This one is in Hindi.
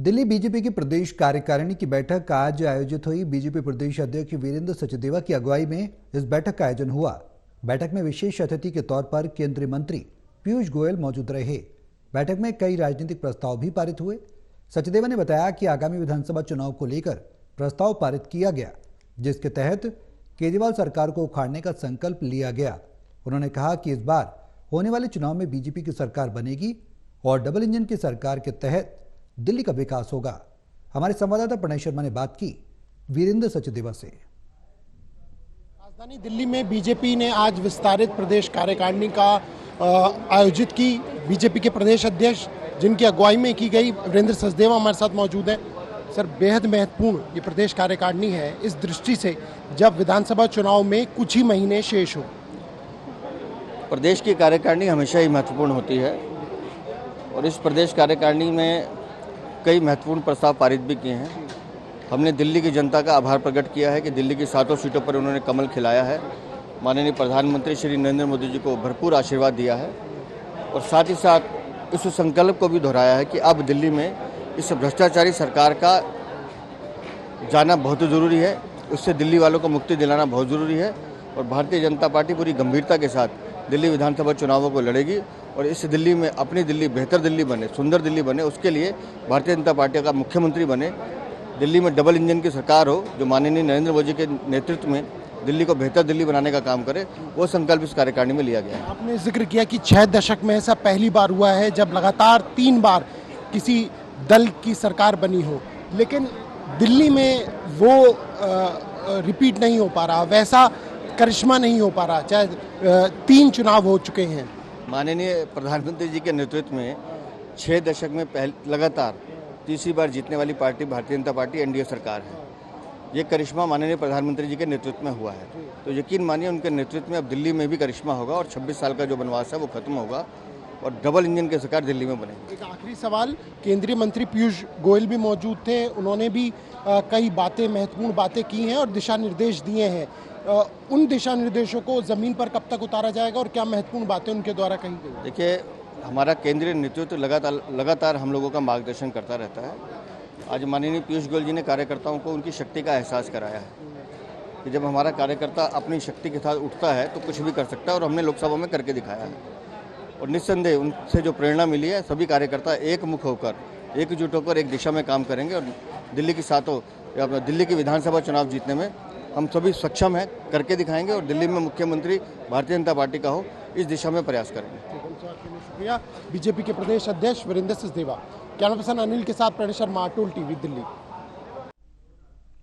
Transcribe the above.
दिल्ली बीजेपी की प्रदेश कार्यकारिणी की बैठक आज आयोजित हुई। बीजेपी प्रदेश अध्यक्ष वीरेंद्र सचदेवा की अगुवाई में इस बैठक का आयोजन हुआ। बैठक में विशेष अतिथि के तौर पर केंद्रीय मंत्री पीयूष गोयल मौजूद रहे। बैठक में कई राजनीतिक प्रस्ताव भी पारित हुए। सचदेवा ने बताया कि आगामी विधानसभा चुनाव को लेकर प्रस्ताव पारित किया गया, जिसके तहत केजरीवाल सरकार को उखाड़ने का संकल्प लिया गया। उन्होंने कहा कि इस बार होने वाले चुनाव में बीजेपी की सरकार बनेगी और डबल इंजन की सरकार के तहत दिल्ली का विकास होगा। हमारे संवाददाता प्रणय शर्मा ने बात की वीरेंद्र सचदेवा से। राजधानी दिल्ली में बीजेपी ने आज विस्तारित प्रदेश कार्यकारिणी का आयोजित की। बीजेपी के प्रदेश अध्यक्ष जिनकी अगुवाई में की गई वीरेंद्र सचदेवा हमारे साथ मौजूद हैं। सर, बेहद महत्वपूर्ण ये प्रदेश कार्यकारिणी है इस दृष्टि से जब विधानसभा चुनाव में कुछ ही महीने शेष हो। प्रदेश की कार्यकारिणी हमेशा ही महत्वपूर्ण होती है और इस प्रदेश कार्यकारिणी में कई महत्वपूर्ण प्रस्ताव पारित भी किए हैं। हमने दिल्ली की जनता का आभार प्रकट किया है कि दिल्ली की 7 सीटों पर उन्होंने कमल खिलाया है। माननीय प्रधानमंत्री श्री नरेंद्र मोदी जी को भरपूर आशीर्वाद दिया है और साथ ही साथ इस संकल्प को भी दोहराया है कि अब दिल्ली में इस भ्रष्टाचारी सरकार का जाना बहुत ज़रूरी है। उससे दिल्ली वालों को मुक्ति दिलाना बहुत ज़रूरी है और भारतीय जनता पार्टी पूरी गंभीरता के साथ दिल्ली विधानसभा चुनावों को लड़ेगी और इस दिल्ली में अपनी दिल्ली बेहतर दिल्ली बने, सुंदर दिल्ली बने, उसके लिए भारतीय जनता पार्टी का मुख्यमंत्री बने। दिल्ली में डबल इंजन की सरकार हो जो माननीय नरेंद्र मोदी के नेतृत्व में दिल्ली को बेहतर दिल्ली बनाने का काम करे, वो संकल्प इस कार्यकारिणी में लिया गया है। आपने जिक्र किया कि 6 दशक में ऐसा पहली बार हुआ है जब लगातार 3 बार किसी दल की सरकार बनी हो, लेकिन दिल्ली में वो रिपीट नहीं हो पा रहा, वैसा करिश्मा नहीं हो पा रहा, चाहे 3 चुनाव हो चुके हैं। माननीय प्रधानमंत्री जी के नेतृत्व में 6 दशक में लगातार तीसरी बार जीतने वाली party Bharatiya Janata party NDA सरकार है। ये करिश्मा माननीय प्रधानमंत्री जी के नेतृत्व में हुआ है, तो यकीन मानिए उनके नेतृत्व में अब दिल्ली में भी करिश्मा होगा और 26 साल का जो वनवास है वो खत्म होगा और डबल इंजन की सरकार दिल्ली में बनेगी। एक आखिरी सवाल, केंद्रीय मंत्री पीयूष गोयल भी मौजूद थे, उन्होंने भी कई बातें, महत्वपूर्ण बातें की हैं और दिशा निर्देश दिए हैं। उन दिशा निर्देशों को ज़मीन पर कब तक उतारा जाएगा और क्या महत्वपूर्ण बातें उनके द्वारा कही गई? देखिए, हमारा केंद्रीय नेतृत्व लगातार हम लोगों का मार्गदर्शन करता रहता है। आज माननीय पीयूष गोयल जी ने कार्यकर्ताओं को उनकी शक्ति का एहसास कराया है कि जब हमारा कार्यकर्ता अपनी शक्ति के साथ उठता है तो कुछ भी कर सकता है और हमने लोकसभा में करके दिखाया है और निस्संदेह उनसे जो प्रेरणा मिली है, सभी कार्यकर्ता एकमुख होकर, एकजुट होकर एक दिशा में काम करेंगे और दिल्ली की विधानसभा चुनाव जीतने में हम सभी सक्षम हैं, करके दिखाएंगे और दिल्ली में मुख्यमंत्री भारतीय जनता पार्टी का हो, इस दिशा में प्रयास करेंगे। शुक्रिया। बीजेपी के प्रदेश अध्यक्ष वीरेंद्र सचदेवा। कैमरा पर्सन अनिल के साथ प्रणय शर्मा, अटल टीवी, दिल्ली।